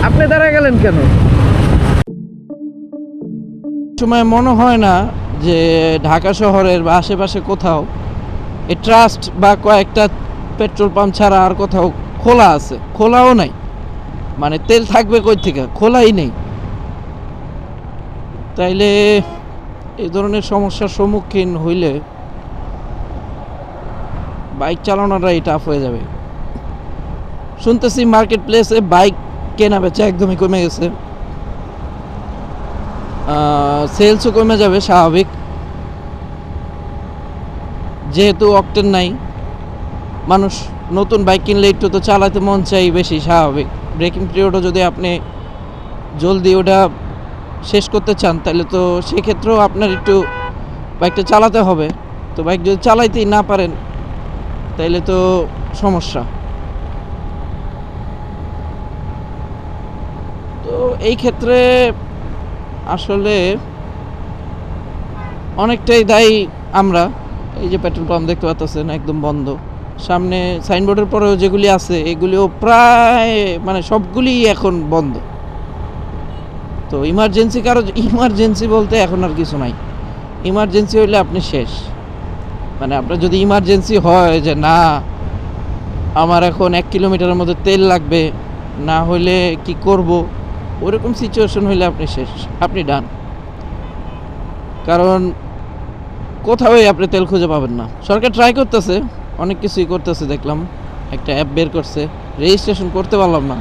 আপনি দাঁড়ায় গেলেন কেন? সময় মনে হয় না যে ঢাকা শহরের বা আশেপাশে কোথাও এই ট্রাস্ট বা কয়েকটা পেট্রোল পাম্প ছাড়া আর কোথাও খোলা আছে। খোলাও নাই, মানে তেল থাকবে কই থেকে, খোলাই নেই। তাইলে এই ধরনের সমস্যার সম্মুখীন হইলে বাইক চালানোটাই টাফ হয়ে যাবে। শুনতেছি মার্কেট প্লেসে বাইক কেনা বেচা একদমই কমে গেছে, সেলসও কমে যাবে স্বাভাবিক, যেহেতু অকটেন নাই। মানুষ নতুন বাইক কিনলে একটু তো চালাতে মন চাই বেশি, স্বাভাবিক। ব্রেকিং পিরিয়ডও যদি আপনি জলদি ওটা শেষ করতে চান তাহলে তো সেক্ষেত্রেও আপনার একটু বাইকটা চালাতে হবে। তো বাইক যদি চালাইতেই না পারেন তাইলে তো সমস্যা। তো এই ক্ষেত্রে আসলে অনেকটাই দায়ী আমরা। এই যে পেট্রোল পাম্প দেখতে পাচ্ছেন একদম বন্ধ, সামনে সাইনবোর্ডের পরেও যেগুলি আছে এগুলিও প্রায় মানে সবগুলি এখন বন্ধ। তো ইমার্জেন্সি কারো ইমার্জেন্সি বলতে এখন আর কিছু নাই। ইমার্জেন্সি হইলে আপনি শেষ, মানে আপনার যদি ইমার্জেন্সি হয় যে না আমার এখন 1 কিলোমিটারের মধ্যে তেল লাগবে, না হইলে কি করব, ওরকম সিচুয়েশন হইলে আপনি শেষ, আপনি ডান। কারণ কোথাওই আপনি তেল খুঁজে পাবেন না। সরকার ট্রাই করতেছে, অনেক কিছুই করতেছে, দেখলাম একটা অ্যাপ বের করছে। রেজিস্ট্রেশন করতে পারলাম না,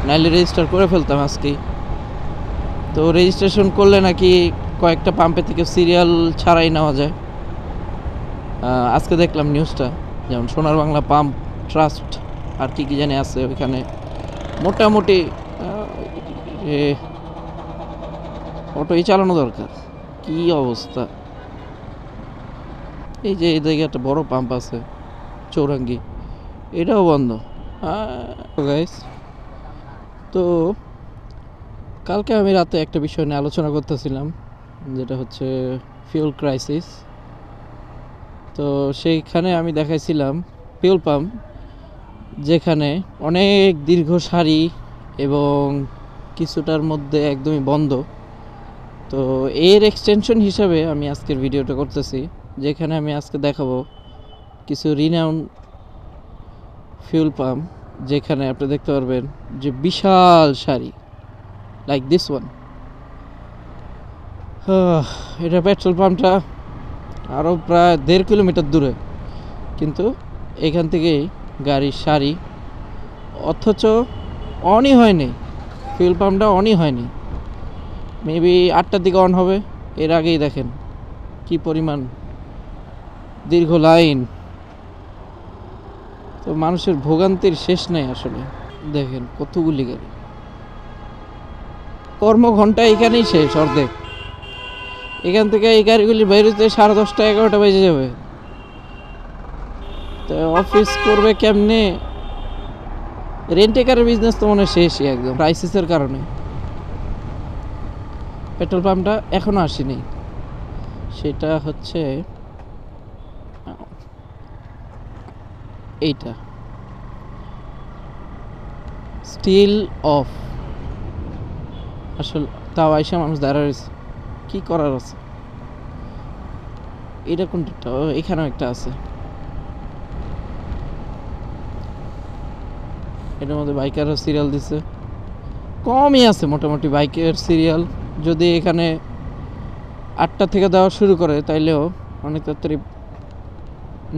নাইলে রেজিস্টার করে ফেলতাম আজকেই। তো রেজিস্ট্রেশন করলে নাকি কয়েকটা পাম্পে থেকে সিরিয়াল ছাড়াই নেওয়া যায়। আজকে দেখলাম নিউজটা, যেমন সোনার বাংলা পাম্প, ট্রাস্ট আর কি কি জানি আছে ওইখানে মোটামুটি অটোই চালানো দরকার। কি অবস্থা! এই যে এই জায়গায় একটা বড় পাম্প আছে চৌরাঙ্গি, এটাও বন্ধ। গাইস, তো কালকে আমি রাতে একটা বিষয় নিয়ে আলোচনা করতেছিলাম, যেটা হচ্ছে ফিউল ক্রাইসিস। তো সেইখানে আমি দেখাইছিলাম ফিউল পাম্প যেখানে অনেক দীর্ঘ সারি এবং কিছুটার মধ্যে একদমই বন্ধ। তো এর এক্সটেনশন হিসাবে আমি আজকের ভিডিওটা করতেছি, যেখানে আমি আজকে দেখাবো কিছু রিনাউন ফিউল পাম্প, যেখানে আপনি দেখতে পারবেন যে বিশাল সারি, লাইক দিস ওয়ান। এটা পেট্রোল পাম্পটা আরও প্রায় 1.5 কিলোমিটার দূরে, কিন্তু এখান থেকেই গাড়ির সারি, অথচ অনই হয়নি, ফিউল পাম্পটা অনই হয়নি। মেবি 8টার দিকে অন হবে, এর আগেই দেখেন কি পরিমাণ দীর্ঘ লাইন। তো মানুষের ভোগান্তির শেষ নেই আসলে। দেখেন কতগুলি গাড়ি, কর্মঘণ্টা এখানেই শেষ অর্ধেক। এখান থেকে এই গাড়িগুলি বেরোতে 10:30 11টা বেজে যাবে। তো অফিস করবে কেমনে? রেন্টেকারের বিজনেস তো মনে হয় শেষই একদম, ক্রাইসিসের কারণে। পেট্রোল পাম্পটা এখনও আসেনি, সেটা হচ্ছে এইটা স্টিল অফ। আসলে তাও আইসা মানুষ দাঁড়া রয়েছে, কী করার আছে? এটা কোনটা? এখানেও একটা আছে, এটার মধ্যে বাইকারও সিরিয়াল দিছে, কমই আছে মোটামুটি বাইকের সিরিয়াল। যদি এখানে 8টা থেকে দেওয়া শুরু করে তাইলেও অনেক তাড়াতাড়ি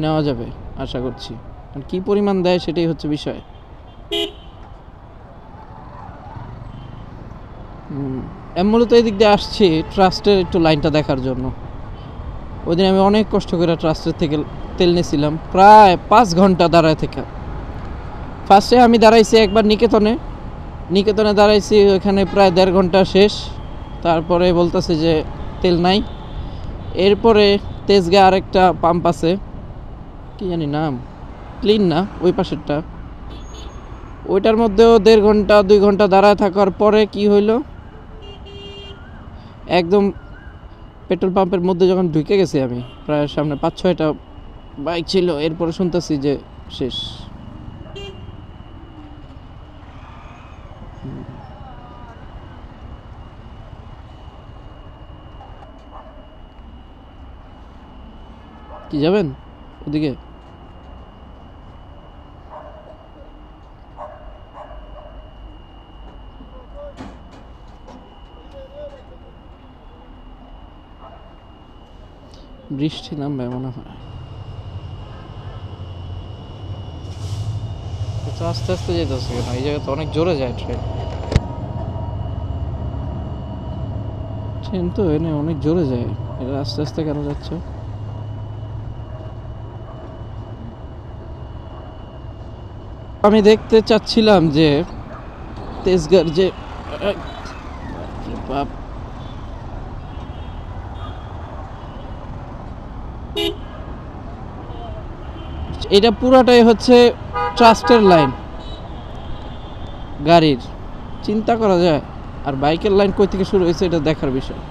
নেওয়া যাবে আশা করছি। আর কী পরিমাণ দেয় সেটাই হচ্ছে বিষয়। মূলত এই দিক দিয়ে আসছি ট্রাস্টের একটু লাইনটা দেখার জন্য। ওই দিন আমি অনেক কষ্ট করে ট্রাস্টের থেকে তেল নিয়েছিলাম, প্রায় 5 ঘন্টা দাঁড়ায় থেকে। ফার্স্টে আমি দাঁড়াইছি একবার নিকেতনে দাঁড়াইছি, ওইখানে প্রায় 1.5 ঘন্টা শেষ। তারপরে বলতেছে যে তেল নাই। এরপরে তেজগাঁ আরেকটা পাম্প আছে, কি জানি নাম, ক্লিন না, ওই পাশেরটা, ওইটার মধ্যেও 1.5 ঘন্টা 2 ঘন্টা দাঁড়ায় থাকার পরে কি হইলো, একদম পেট্রোল পাম্পের মধ্যে যখন ঢুকে গেছি আমি, প্রায় সামনে 5-6টা বাইক ছিল, এরপরে শুনতেছি যে শেষ। কি যাবেন ওদিকে? বৃষ্টি নামবে মনে হয়। তো আস্তে আস্তে যেতেছে কেন? এই জায়গায় তো অনেক জোরে যায় ট্রেন। ট্রেন তো এনে অনেক জোরে যায়, এটা আস্তে আস্তে কেন যাচ্ছে? আমি দেখতে চাচ্ছিলাম যে তেজগাঁর যে বাপ, এটা পুরাটাই হচ্ছে ট্রাস্টের লাইন গাড়ির, চিন্তা করা যায়। আর বাইকের লাইন কই থেকে শুরু হয়েছে এটা দেখার বিষয়।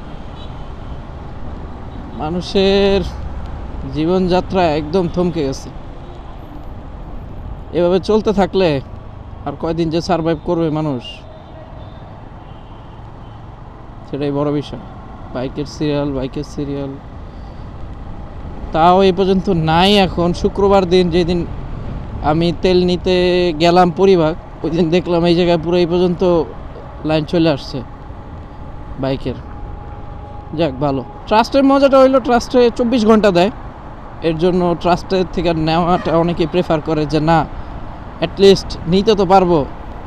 মানুষের জীবনযাত্রা একদম থমকে গেছে। এভাবে চলতে থাকলে আর কয়দিন যে সারভাইভ করবে মানুষ, সেটাই বড় বিষয়। বাইকের সিরিয়াল তাও এই পর্যন্ত নাই। এখন শুক্রবার দিন যেদিন আমি তেল নিতে গেলাম পরিবার, ওই দিন দেখলাম এই জায়গায় পুরো এই পর্যন্ত লাইন চলে আসছে বাইকের। যাক ভালো। ট্রাস্টের মজাটা হইলো ট্রাস্টে 24 ঘন্টা দেয়, এর জন্য ট্রাস্টের থেকে নেওয়াটা অনেকেই প্রেফার করে যে না অ্যাটলিস্ট নিতে তো পারবো,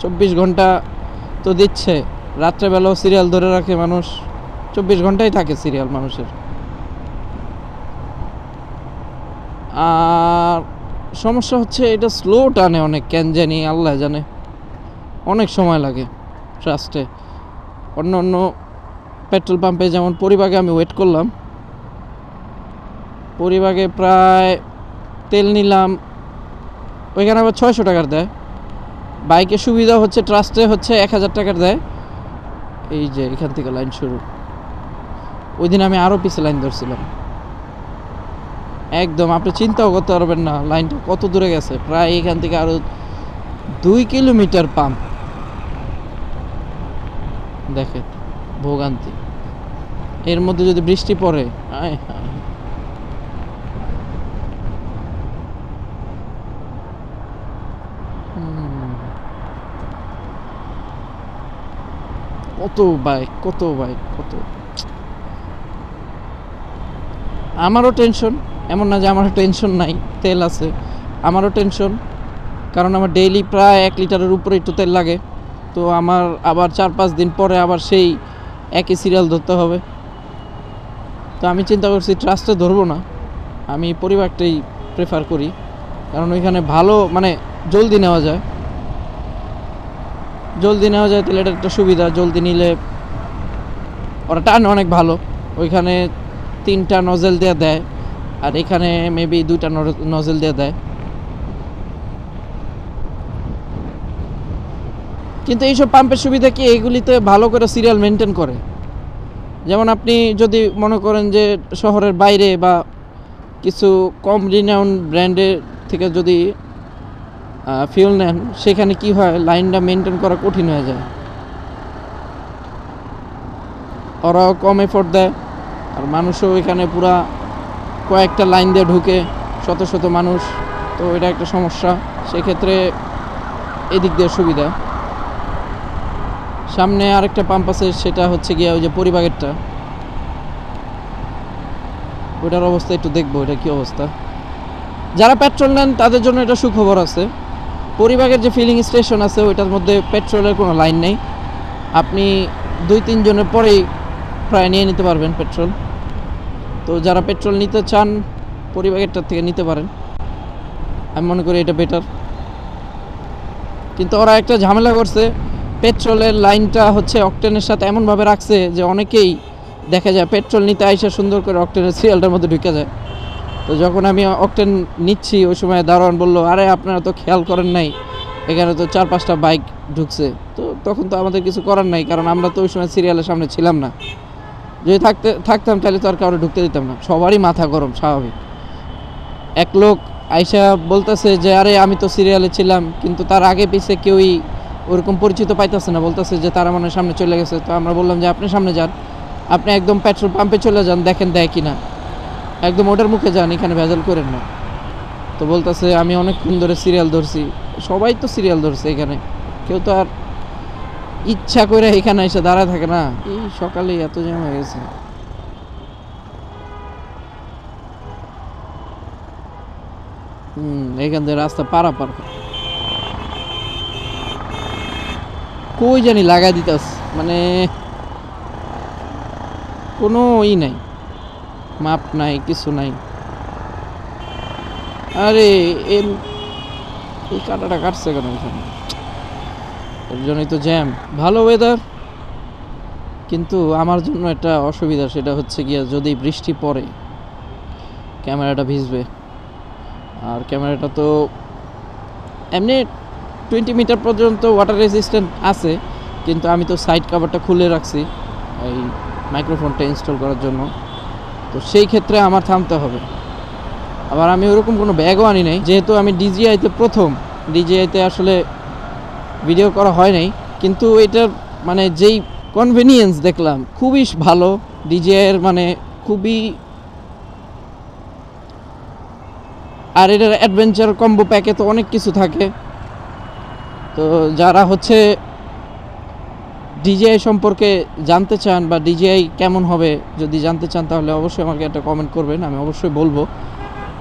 24 ঘন্টা তো দিচ্ছে। রাত্রেবেলাও সিরিয়াল ধরে রাখে মানুষ, 24 ঘন্টাই থাকে সিরিয়াল মানুষের। আর সমস্যা হচ্ছে এটা স্লো টানে অনেক, কেন জানি আল্লাহ জানে, অনেক সময় লাগে ট্রাস্টে। অন্য অন্য পেট্রোল পাম্পে যেমন পরিবাগে আমি ওয়েট করলাম, পরিবাগে প্রায় তেল নিলাম, ওইখানে আবার 600 টাকার দেয়। বাইকে সুবিধা হচ্ছে ট্রাস্টে হচ্ছে 1000 টাকার দেয়। এই যে এখান থেকে লাইন শুরু, ওই দিন আমি আরও পিছে লাইন ধরছিলাম একদম। আপনি চিন্তাও করতে পারবেন না লাইনটা কত দূরে গেছে, প্রায় এখান থেকে আরও 2 কিলোমিটার পাম্প। দেখেন ভোগান্তি, এর মধ্যে যদি বৃষ্টি পড়ে আয় হায়। কত বাইক কত। আমারও টেনশন, এমন না যে আমারও টেনশন নাই, তেল আছে, আমারও টেনশন। কারণ আমার ডেইলি প্রায় 1 লিটারের উপরে একটু তেল লাগে। তো আমার আবার 4-5 দিন পরে আবার সেই একই সিরিয়াল ধরতে হবে। তো আমি চিন্তা করছি ট্রাস্টে ধরবো না, আমি পরিবারটাই প্রেফার করি। কারণ ওইখানে ভালো মানে জলদি নেওয়া যায় তাহলে এটা একটা সুবিধা। জলদি নিলে ওরা টান অনেক ভালো, ওইখানে 3টা নজেল দিয়ে দেয়, আর এখানে মেবি 2টা নজেল দিয়ে দেয়। কিন্তু এইসব পাম্পের সুবিধা কি, এইগুলিতে ভালো করে সিরিয়াল মেনটেন করে। যেমন আপনি যদি মনে করেন যে শহরের বাইরে বা কিছু কম রিনাউন্ড ব্র্যান্ডের থেকে যদি ফিউল নেন, সেখানে কি হয় লাইনটা মেনটেন করা কঠিন হয়ে যায়। ওরাও কম এফোর্ট দেয়, আর মানুষও এখানে পুরা কয়েকটা লাইন দিয়ে ঢুকে, শত শত মানুষ। তো এটা একটা সমস্যা, সেক্ষেত্রে এদিক দিয়ে সুবিধা। সামনে আরেকটা পাম্প আছে, সেটা হচ্ছে গিয়ে ওই যে পরিবাগেরটা, ওইটার অবস্থা একটু দেখবো এটা কি অবস্থা। যারা পেট্রোল নেন তাদের জন্য এটা সুখবর আছে। পরিবাগের যে ফিলিং স্টেশন আছে ওইটার মধ্যে পেট্রোলের কোনো লাইন নেই, আপনি 2-3 জনের পরেই প্রায় নিয়ে নিতে পারবেন পেট্রোল। তো যারা পেট্রোল নিতে চান পরিবাগেরটার থেকে নিতে পারেন, আমি মনে করি এটা বেটার। কিন্তু ওরা একটা ঝামেলা করছে, পেট্রোলের লাইনটা হচ্ছে অকটেনের সাথে এমনভাবে রাখছে যে অনেকেই দেখা যায় পেট্রোল নিতে আইসা সুন্দর করে অকটেনের সিরিয়ালটার মধ্যে ঢুকে যায়। তো যখন আমি অকটেন নিচ্ছি ওই সময় দারোয়ান বললো, আরে আপনারা তো খেয়াল করেন নাই, এখানে তো 4-5টা বাইক ঢুকছে। তো তখন তো আমাদের কিছু করার নাই, কারণ আমরা তো ওই সময় সিরিয়ালের সামনে ছিলাম না। যদি থাকতাম তাহলে তো আর কারো ঢুকতে দিতাম না। সবারই মাথা গরম, স্বাভাবিক। এক লোক আইসা বলতেছে যে আরে আমি তো সিরিয়ালে ছিলাম, কিন্তু তার আগে পিছে কেউই ওরকম পরিচিত পাইতেছে না, বলতেছে যে তারা মনে সামনে চলে গেছে। তো আমরা বললাম যে আপনি সামনে যান, আপনি একদম পেট্রোল পাম্পে চলে যান, দেখেন দেয় কিনা। একদম ওটার মুখে যান, এখানে ভেজাল করেন না। তো বলতেছে আমি অনেকক্ষণ ধরে সিরিয়াল ধরছি। সবাই তো সিরিয়াল ধরছে এখানে, কেউ তো আর ইচ্ছা করে এখানে এসে দাঁড়ায় থাকে না। এই সকালে এত জ্যাম হয়ে গেছে। এখান থেকে রাস্তা পারাপার কই জানি লাগাই দিতাস, মানে কোনো নাই, মাপ নাই, কিছু নাই। আরে এই কাটাটা কাটছে কেন এখানে? এর জন্যই তো জ্যাম। ভালো ওয়েদার, কিন্তু আমার জন্য একটা অসুবিধা, সেটা হচ্ছে গিয়া যদি বৃষ্টি পড়ে ক্যামেরাটা ভিজবে। আর ক্যামেরাটা তো এমনি 20 মিটার পর্যন্ত ওয়াটার রেজিস্ট্যান্ট আছে, কিন্তু আমি তো সাইড কাভারটা খুলে রাখছি এই মাইক্রোফোনটা ইনস্টল করার জন্য। তো সেই ক্ষেত্রে আমার থামতে হবে। আবার আমি ওরকম কোনো ব্যাগও আনি নাই, যেহেতু আমি ডিজিআইতে প্রথম। ডিজিআইতে আসলে ভিডিও করা হয় নাই, কিন্তু এটার মানে যেই কনভিনিয়েন্স দেখলাম খুবই ভালো। ডিজিআইয়ের মানে খুবই, আর এটার অ্যাডভেঞ্চার কম্বো প্যাকে তো অনেক কিছু থাকে। তো যারা হচ্ছে ডিজিআই সম্পর্কে জানতে চান বা ডিজিআই কেমন হবে যদি জানতে চান, তাহলে অবশ্যই আমাকে একটা কমেন্ট করবেন, আমি অবশ্যই বলবো।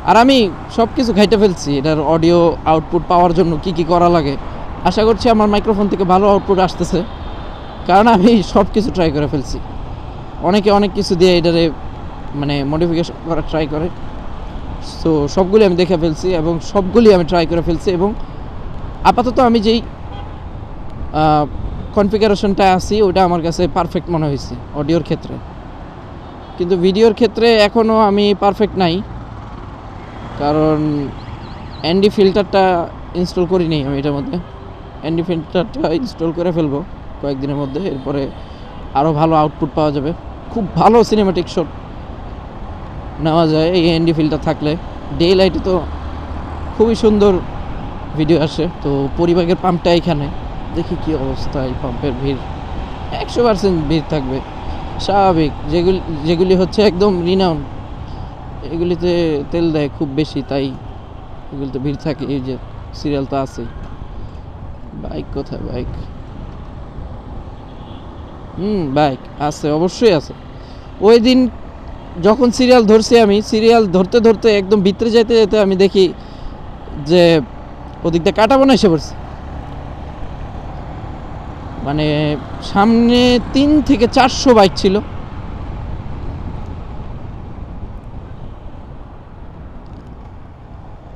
আর আমি সব কিছু ঘাইটে ফেলছি এটার অডিও আউটপুট পাওয়ার জন্য কি কি করা লাগে। আশা করছি আমার মাইক্রোফোন থেকে ভালো আউটপুট আসতেছে, কারণ আমি সব কিছু ট্রাই করে ফেলছি। অনেকে অনেক কিছু দিয়ে এটারে মানে মডিফিকেশন করার ট্রাই করে, সো সবগুলি আমি দেখে ফেলছি এবং সবগুলি আমি ট্রাই করে ফেলছি। এবং আপাতত আমি যেই কনফিগারেশনটা আছি ওটা আমার কাছে পারফেক্ট মনে হয়েছে অডিওর ক্ষেত্রে, কিন্তু ভিডিওর ক্ষেত্রে এখনও আমি পারফেক্ট নাই, কারণ এনডি ফিল্টারটা ইনস্টল করিনি আমি এটার মধ্যে। এনডি ফিল্টারটা ইনস্টল করে ফেলবো কয়েকদিনের মধ্যে, এরপরে আরও ভালো আউটপুট পাওয়া যাবে, খুব ভালো সিনেম্যাটিক শট নেওয়া যায় এই এনডি ফিল্টার থাকলে। ডে লাইটে তো খুবই সুন্দর ভিডিও আসে। তো পরিবাগের পাম্পটা এখানে, দেখি কি অবস্থা। এই পাম্পের ভিড় 100% ভিড় থাকবে, স্বাভাবিক। যেগুলি হচ্ছে একদম রিনাউন্ড, এগুলিতে তেল দেয় খুব বেশি, তাই এগুলিতে ভিড় থাকে। এই যে সিরিয়াল তো আছেই। বাইক কোথায়? বাইক বাইক আছে, অবশ্যই আছে। ওই দিন যখন সিরিয়াল ধরছি, আমি সিরিয়াল ধরতে ধরতে একদম ভিতরে যেতে যেতে আমি দেখি যে ওদিক দিয়ে কাটাবো না এসে পড়ছে। মানে সামনে 3 থেকে 400 বাইক ছিল।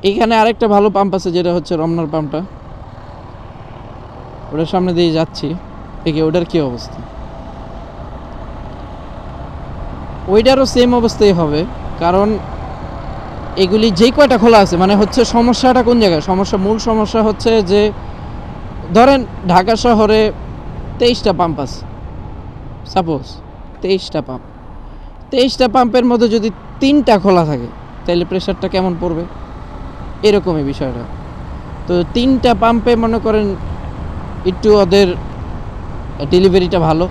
এখানে আরেকটা ভালো পাম্প আছে, যেটা হচ্ছে রমনার পাম্পটা, ওটার সামনে দিয়ে যাচ্ছি। দেখি ওটার কি অবস্থা। ওইটারও সেম অবস্থাই হবে, কারণ এগুলি যেই কয়টা খোলা আছে, মানে হচ্ছে সমস্যাটা কোন জায়গায়, মূল সমস্যা হচ্ছে যে ধরেন ঢাকা শহরে 23টা পাম্প আছে, সাপোজ 23টা পাম্পের মধ্যে যদি 3টা খোলা থাকে, তাহলে প্রেশারটা কেমন পড়বে, এরকমই বিষয়টা। তো 3টা পাম্পে মনে করেন একটু ওদের ডেলিভারিটা ভালো,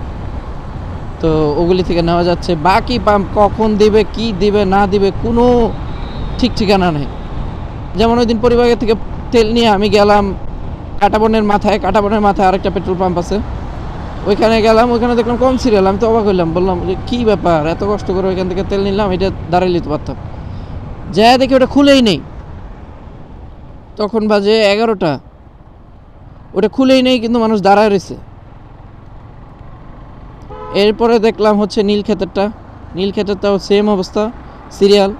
তো ওগুলি থেকে নেওয়া যাচ্ছে। বাকি পাম্প কখন দিবে, কি দিবে না দিবে, কোনো ঠিক ঠিকানা নেই। যেমন ওই দিন পরিবারের থেকে তেল নিয়ে আমি গেলাম কাটাবনের মাথায় আরেকটা পেট্রোল পাম্প আছে, ওইখানে গেলাম, ওইখানে দেখলাম কম সিরিয়াল। আমি তো অবাক হইলাম, বললাম যে কী ব্যাপার, এত কষ্ট করে ওইখান থেকে তেল নিলাম, এটা দাঁড়াই নিতে পারতাম। যা দেখি ওটা খুলেই নেই, তখন বাজে 11টা, ওটা খুলেই নেই, কিন্তু মানুষ দাঁড়ায় রয়েছে। এরপরে দেখলাম হচ্ছে নীলক্ষেতেরটাও সেম অবস্থা, সিরিয়াল।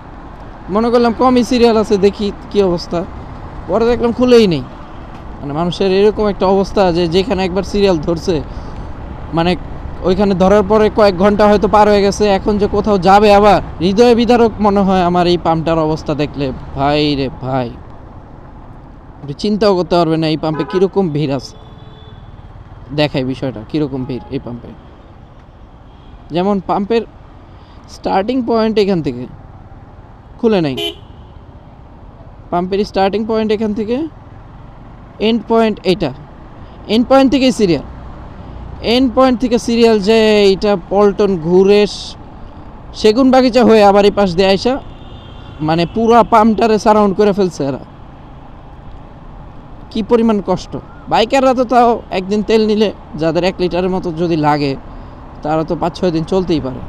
মনে করলাম কমই সিরিয়াল আছে, দেখি কি অবস্থা। পরে দেখলাম খুলেই নেই। মানে মানুষের এরকম একটা অবস্থা যে যেখানে একবার সিরিয়াল ধরছে, মানে ওইখানে ধরার পরে কয়েক ঘন্টা হয়তো পার হয়ে গেছে, এখন যে কোথাও যাবে আবার, হৃদয় বিদারক মনে হয় আমার এই পাম্পটার অবস্থা দেখলে। ভাই রে ভাই, চিন্তাও করতে পারবে না এই পাম্পে কীরকম ভিড় আছে। দেখাই বিষয়টা কীরকম ভিড় এই পাম্পে। যেমন পাম্পের স্টার্টিং পয়েন্ট এখান থেকে খুলে নাই, পাম্পের স্টার্টিং পয়েন্ট এখান থেকে এন্ড পয়েন্ট, এইটা এন্ড পয়েন্ট থেকেই সিরিয়াল, এন্ড পয়েন্ট থেকে সিরিয়াল যে এইটা পল্টন ঘুরে সেগুন বাগিচা হয়ে আবার এই পাশ দিয়ে আইসা মানে পুরা পাম্পটারে সারাউন্ড করে ফেলছে এরা। কি পরিমাণ কষ্ট! বাইকাররা তো তাও একদিন তেল নিলে, যাদের 1 লিটারের মতো যদি লাগে, তারা তো 5-6 দিন চলতেই পারে।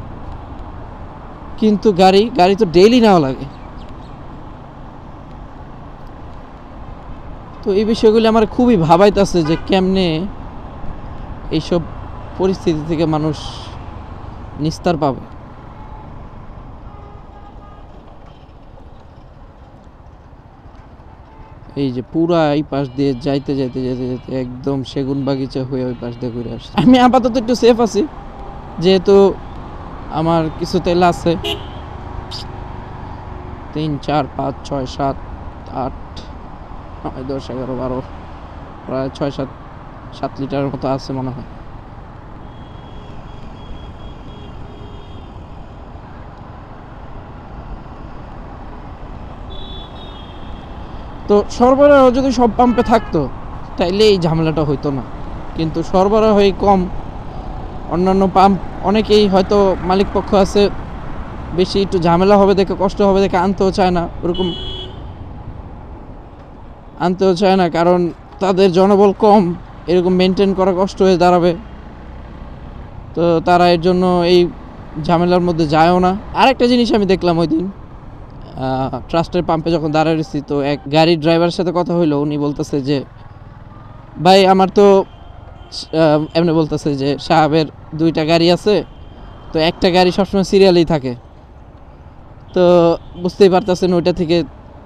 কিন্তু গাড়ি তো ডেইলি নেওয়া লাগে। তো এই বিষয়গুলি আমার খুবই ভাবাইতেছে যে কেমনে এইসব পরিস্থিতি থেকে মানুষ নিস্তার পাবে। এই যে পুরা এই পাশ দিয়ে যাইতে যাইতে যাইতে যাইতে একদম সেগুন বাগিচা হয়ে ওই পাশ দিয়ে ঘুরে আসছে। আমি আপাতত একটু সেফ আছি, যেহেতু আমার কিছু তেল আছে। 3, 4, 5, 6, 7, 8, 9, 10, 11, 12, প্রায় 6-7 লিটারের মতো আছে মনে হয়। তো সরবরাহ যদি সব পাম্পে থাকতো তাইলে এই ঝামেলাটা হইতো না, কিন্তু সরবরাহই কম। অন্যান্য পাম্প অনেকেই হয়তো মালিক পক্ষ আছে, বেশি একটু ঝামেলা হবে দেখে, কষ্ট হবে দেখে আনতেও চায় না, ওরকম আনতেও চায় না, কারণ তাদের জনবল কম, এরকম মেনটেন করা কষ্ট হয়ে দাঁড়াবে। তো তারা এর জন্য এই ঝামেলার মধ্যে যায়ও না। আরেকটা জিনিস আমি দেখলাম ওই দিন ট্রাস্টের পাম্পে যখন দাঁড়ায় রয়েছি, তো এক গাড়ির ড্রাইভারের সাথে কথা হইলো। উনি বলতেছে যে ভাই আমার তো এমনি বলতেছে যে সাহাবের 2টা গাড়ি আছে, তো একটা গাড়ি সবসময় সিরিয়ালেই থাকে, তো বুঝতেই পারতেছেন ওইটা থেকে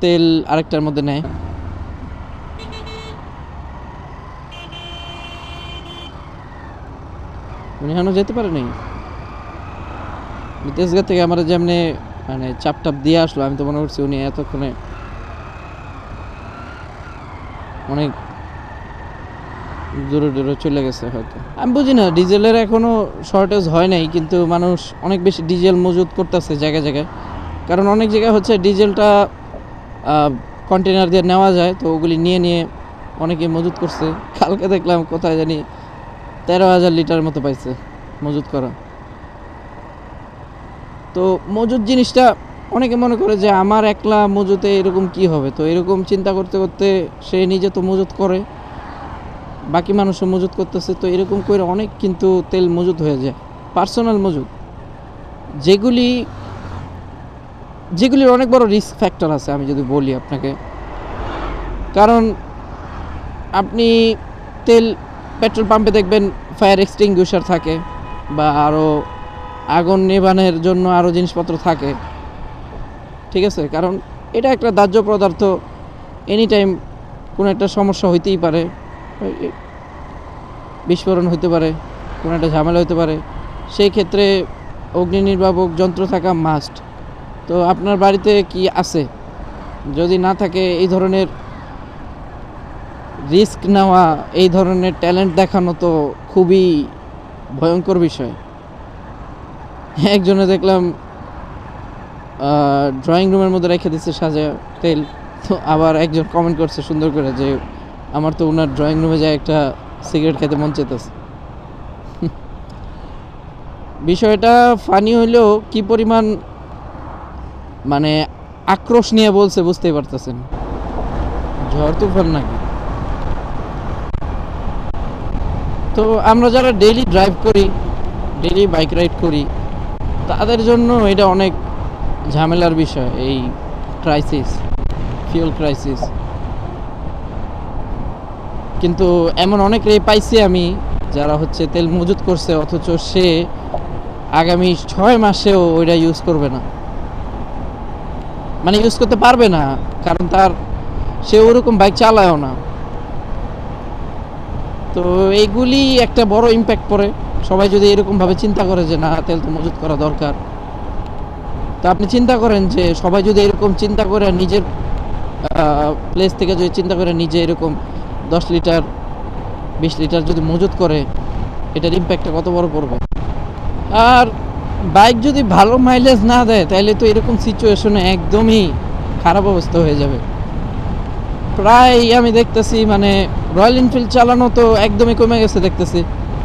তেল আরেকটার মধ্যে নেয়। উনি এখনো যেতে পারে নাই। তেজগাঁ থেকে আমার যেমনি মানে চাপ দিয়ে আসলো, আমি তো মনে করছি উনি এতক্ষণে অনেক দূরে দূরে চলে গেছে হয়তো। আমি বুঝি না, ডিজেলের এখনো শর্টেজ হয় নাই, কিন্তু মানুষ অনেক বেশি ডিজেল মজুত করতেছে জায়গায় জায়গায়। কারণ অনেক জায়গায় হচ্ছে ডিজেলটা কন্টেনার দিয়ে নেওয়া যায়, তো ওগুলি নিয়ে নিয়ে অনেকে মজুত করছে। কালকে দেখলাম কোথায় জানি 13,000 লিটার মতো পাইছে মজুত করা। তো মজুত জিনিসটা অনেকে মনে করে যে আমার একলা মজুতে এরকম কি হবে, তো এরকম চিন্তা করতে করতে সে নিজে তো মজুত করে, বাকি মানুষও মজুত করতেছে, তো এরকম করে অনেক কিন্তু তেল মজুত হয়ে যায়। পার্সোনাল মজুত, যেগুলির অনেক বড় রিস্ক ফ্যাক্টর আছে আমি যদি বলি আপনাকে। কারণ আপনি পেট্রোল পাম্পে দেখবেন ফায়ার এক্সটিংগুইশার থাকে, বা আরও আগুন নেভানোর জন্য আরও জিনিসপত্র থাকে, ঠিক আছে? কারণ এটা একটা দাহ্য পদার্থ, এনি টাইম কোনো একটা সমস্যা হইতেই পারে, বিস্ফোরণ হতে পারে, কোনো একটা ঝামেলা হতে পারে। সেই ক্ষেত্রে অগ্নি নির্বাপক যন্ত্র থাকা মাস্ট। তো আপনার বাড়িতে কি আছে? যদি না থাকে, এই ধরনের রিস্ক নেওয়া, এই ধরনের ট্যালেন্ট দেখানো তো খুবই ভয়ঙ্কর বিষয়। একজনে দেখলাম ড্রয়িং রুমের মধ্যে রেখে দিচ্ছে সাজা তেল, তো আবার একজন কমেন্ট করছে সুন্দর করে যে আমার তো ওনার ড্রয়িং রুমে যায় একটা সিগারেট খেতে মন চাইতেছে। বিষয়টা ফানি হইলেও কি পরিমাণ মানে আক্রোশ নিয়ে বলছে বুঝতেই পারতেছেন। ঝড় তুফান নাকি। তো আমরা যারা ডেইলি ড্রাইভ করি, ডেইলি বাইক রাইড করি, তাদের জন্য এটা অনেক ঝামেলার বিষয়, এই ক্রাইসিস, ফিউল ক্রাইসিস। কিন্তু এমন অনেকেই পাইছি আমি যারা হচ্ছে তেল মজুত করছে, অথচ সে আগামী 6 মাসেও ওইটা ইউজ করবে না, মানে ইউজ করতে পারবে না, কারণ সে ওরকম বাইক চালায়ও না। তো এইগুলি একটা বড় ইম্প্যাক্ট পড়ে। সবাই যদি এরকমভাবে চিন্তা করে যে না, তেল তো মজুত করা দরকার, তো আপনি চিন্তা করেন যে সবাই যদি এরকম চিন্তা করে, নিজের প্লেস থেকে যদি চিন্তা করে নিজে এরকম 10 লিটার 20 লিটার যদি মজুত করে, এটার ইম্প্যাক্টটা কত বড় পড়বে। আর বাইক যদি ভালো মাইলেজ না দেয়, তাহলে তো এরকম সিচুয়েশনে একদমই খারাপ অবস্থা হয়ে যাবে। প্রায় আমি দেখতেছি মানে রয়্যাল এনফিল্ড চালানো তো একদমই কমে গেছে দেখতেছি।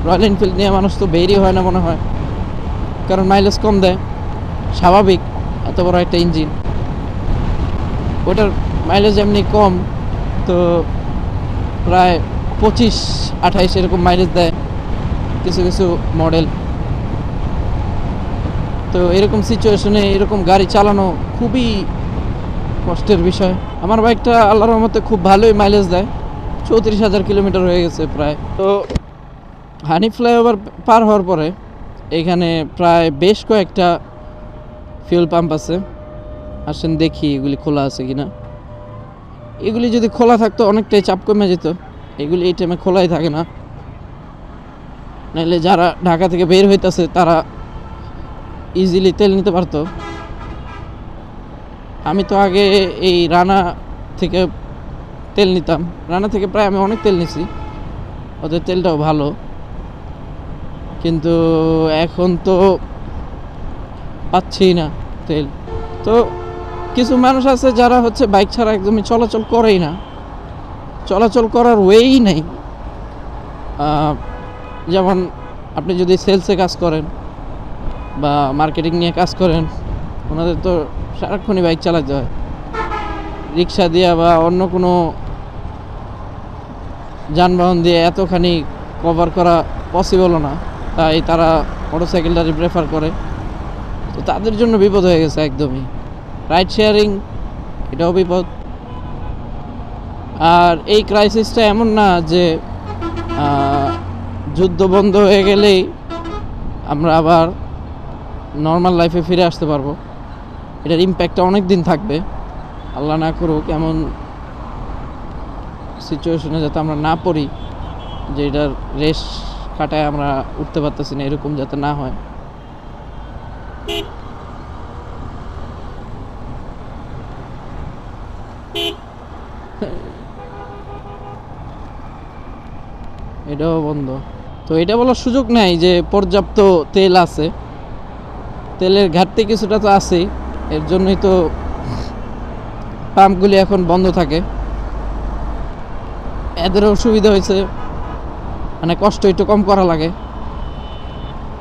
রয়্যাল এনফিল্ড নিয়ে মানুষ তো বেরই হয় না মনে হয়, কারণ মাইলেজ কম দেয়, স্বাভাবিক, এত বড় একটা ইঞ্জিন। ওটার মাইলেজ এমনি কম, তো প্রায় 25-28 এরকম মাইলেজ দেয় কিছু কিছু মডেল। তো এরকম সিচুয়েশনে এরকম গাড়ি চালানো খুবই কষ্টের বিষয়। আমার বাইকটা আল্লাহর রহমতে খুব ভালোই মাইলেজ দেয়, 34,000 কিলোমিটার হয়ে গেছে প্রায়। তো হানি ফ্লাইওভার পার হওয়ার পরে এখানে প্রায় বেশ কয়েকটা ফিউল পাম্প আছে। আসেন দেখি এগুলি খোলা আছে কিনা। এগুলি যদি খোলা থাকতো অনেকটাই চাপ কমে যেত, এগুলি এই টাইমে খোলাই থাকে না। নাহলে যারা ঢাকা থেকে বের হইতেছে তারা ইজিলি তেল নিতে পারতো। আমি তো আগে এই রানা থেকে তেল নিতাম, রানা থেকে প্রায় আমি অনেক তেল নিছি, ওদের তেলটাও ভালো। কিন্তু এখন তো পাচ্ছি না তেল। তো কিছু মানুষ আছে যারা হচ্ছে বাইক ছাড়া একদমই চলাচল করেই না, চলাচল করার ওয়েই নেই। যেমন আপনি যদি সেলসে কাজ করেন বা মার্কেটিং নিয়ে কাজ করেন, ওনাদের তো সারাক্ষণই বাইক চালাতে হয়। রিক্সা দিয়ে বা অন্য কোনো যানবাহন দিয়ে এতখানি কভার করা পসিবলও না, তাই তারা মোটরসাইকেলটারই প্রেফার করে। তো তাদের জন্য বিপদ হয়ে গেছে একদমই। রাইড শেয়ারিং এটাও বিপদ। আর এই ক্রাইসিসটা এমন না যে যুদ্ধ বন্ধ হয়ে গেলেই আমরা আবার নর্মাল লাইফে ফিরে আসতে পারবো। এটার ইম্প্যাক্টটা অনেক দিন থাকবে, আল্লাহ না করুক এমন সিচুয়েশনে যাতে আমরা না পড়ি যে এটার রেশ কাটায় আমরা উঠতে পারতেছি না, এরকম যাতে না হয়। এটাও বন্ধ। তো এটা বলার সুযোগ নাই যে পর্যাপ্ত তেল আছে, তেলের ঘাটতি কিছুটা তো আছেই। এর জন্যই তো পাম্পগুলি এখন বন্ধ থাকে। এদেরও সুবিধা হয়েছে, মানে কষ্ট একটু কম করা লাগে।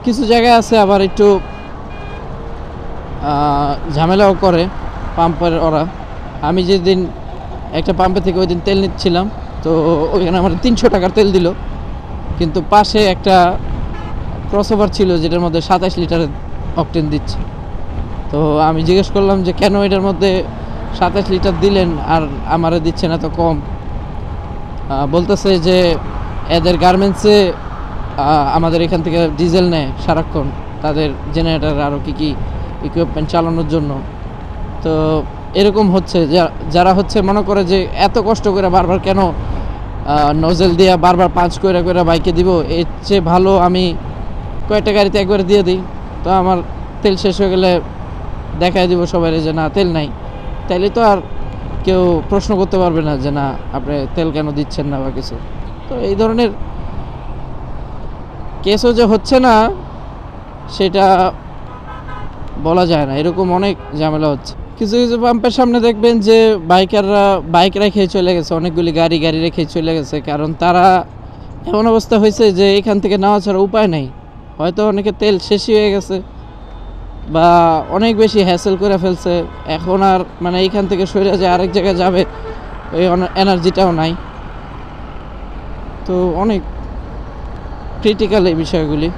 কিছু জায়গায় আছে আবার একটু ঝামেলাও করে পাম্পের ওরা। আমি যেদিন একটা পাম্পে থেকে ওই দিন তেল নিচ্ছিলাম, তো ওইখানে আমার 300 টাকার তেল দিল, কিন্তু পাশে একটা ক্রসওভার ছিল যেটার মধ্যে 27 লিটারের অকটেন দিচ্ছে। তো আমি জিজ্ঞেস করলাম যে কেন এটার মধ্যে 27 লিটার দিলেন আর আমারে দিচ্ছেন এত কম। বলতেছে যে এদের গার্মেন্টসে আমাদের এখান থেকে ডিজেল নেয় সারাক্ষণ, তাদের জেনারেটার আরও কী কী ইকুইপমেন্ট চালানোর জন্য। তো এরকম হচ্ছে যারা হচ্ছে মনে করে যে এত কষ্ট করে বারবার কেন নজেল দিয়ে বারবার পাঁচ করে করে বাইকে দিব, এর চেয়ে ভালো আমি কয়েকটা গাড়িতে একবারে দিয়ে দিই। তো আমার তেল শেষ হয়ে গেলে দেখাই দিব সবাই যে না তেল নাই, তাইলে তো আর কেউ প্রশ্ন করতে পারবে না যে না আপনি তেল কেন দিচ্ছেন না বা কিছু। তো এই ধরনের কেসও যে হচ্ছে না সেটা বলা যায় না, এরকম অনেক ঝামেলা হচ্ছে। কিছু কিছু পাম্পের সামনে দেখবেন যে বাইকাররা বাইক রেখে চলে গেছে, অনেকগুলি গাড়ি রেখে চলে গেছে, কারণ তারা এমন অবস্থা হয়েছে যে এখান থেকে নেওয়া ছাড়া উপায় নেই। হয়তো অনেকে তেল শেষই হয়ে গেছে বা অনেক বেশি হ্যাসেল করে ফেলছে, এখন আর মানে এইখান থেকে সরে যে আরেক জায়গায় যাবে ওই এনার্জিটাও নাই। তো অনেক ক্রিটিক্যাল এই বিষয়গুলি।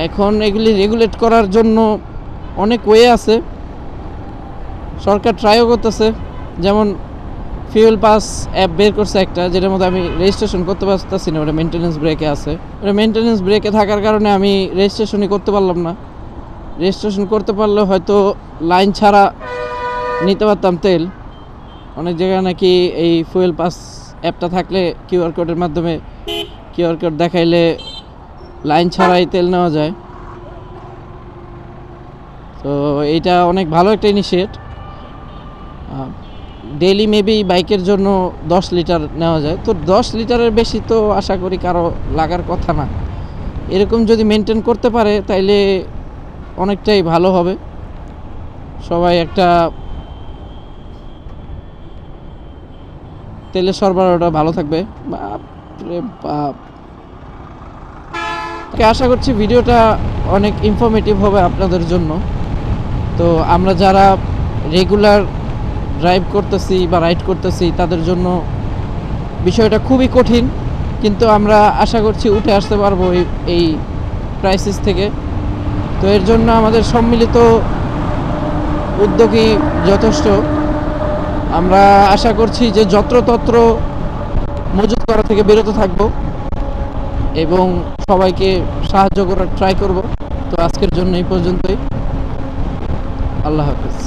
এখন এগুলি রেগুলেট করার জন্য অনেক ওয়ে আছে, সরকার ট্রাইও করতেছে। যেমন ফিউল পাস অ্যাপ বের করছে একটা, যেটার মধ্যে আমি রেজিস্ট্রেশন করতে পারতেছি না, ওটা মেনটেন্যান্স ব্রেকে আছে। ওটা মেনটেন্যান্স ব্রেকে থাকার কারণে আমি রেজিস্ট্রেশনই করতে পারলাম না। রেজিস্ট্রেশন করতে পারলে হয়তো লাইন ছাড়া নিতে পারতাম তেল। অনেক জায়গায় নাকি এই ফুয়েল পাস অ্যাপটা থাকলে কিউআর কোডের মাধ্যমে কিউআর কোড দেখাইলে লাইন ছাড়াই তেল নেওয়া যায়। তো এইটা অনেক ভালো একটা ইনিশিয়েট। ডেইলি মেবি বাইকের জন্য 10 লিটার নেওয়া যায়। তো 10 লিটারের বেশি তো আশা করি কারো লাগার কথা না। এরকম যদি মেনটেন করতে পারে তাইলে অনেকটাই ভালো হবে। সবাই একটা তেলের সরবরাহটা ভালো থাকবে। বাপরে বাপ। আশা করছি ভিডিওটা অনেক ইনফরমেটিভ হবে আপনাদের জন্য। তো আমরা যারা রেগুলার ড্রাইভ করতেছি বা রাইড করতেছি তাদের জন্য বিষয়টা খুবই কঠিন, কিন্তু আমরা আশা করছি উঠে আসতে পারবো এই ক্রাইসিস থেকে। তো এর জন্য আমাদের সম্মিলিত উদ্যোগই যথেষ্ট। আমরা আশা করছি যে যত্রতত্র মজুত করা থেকে বিরত থাকব এবং সবাইকে সাহায্য করার ট্রাই করব। তো আজকের জন্য এই পর্যন্তই। আল্লাহ হাফেজ।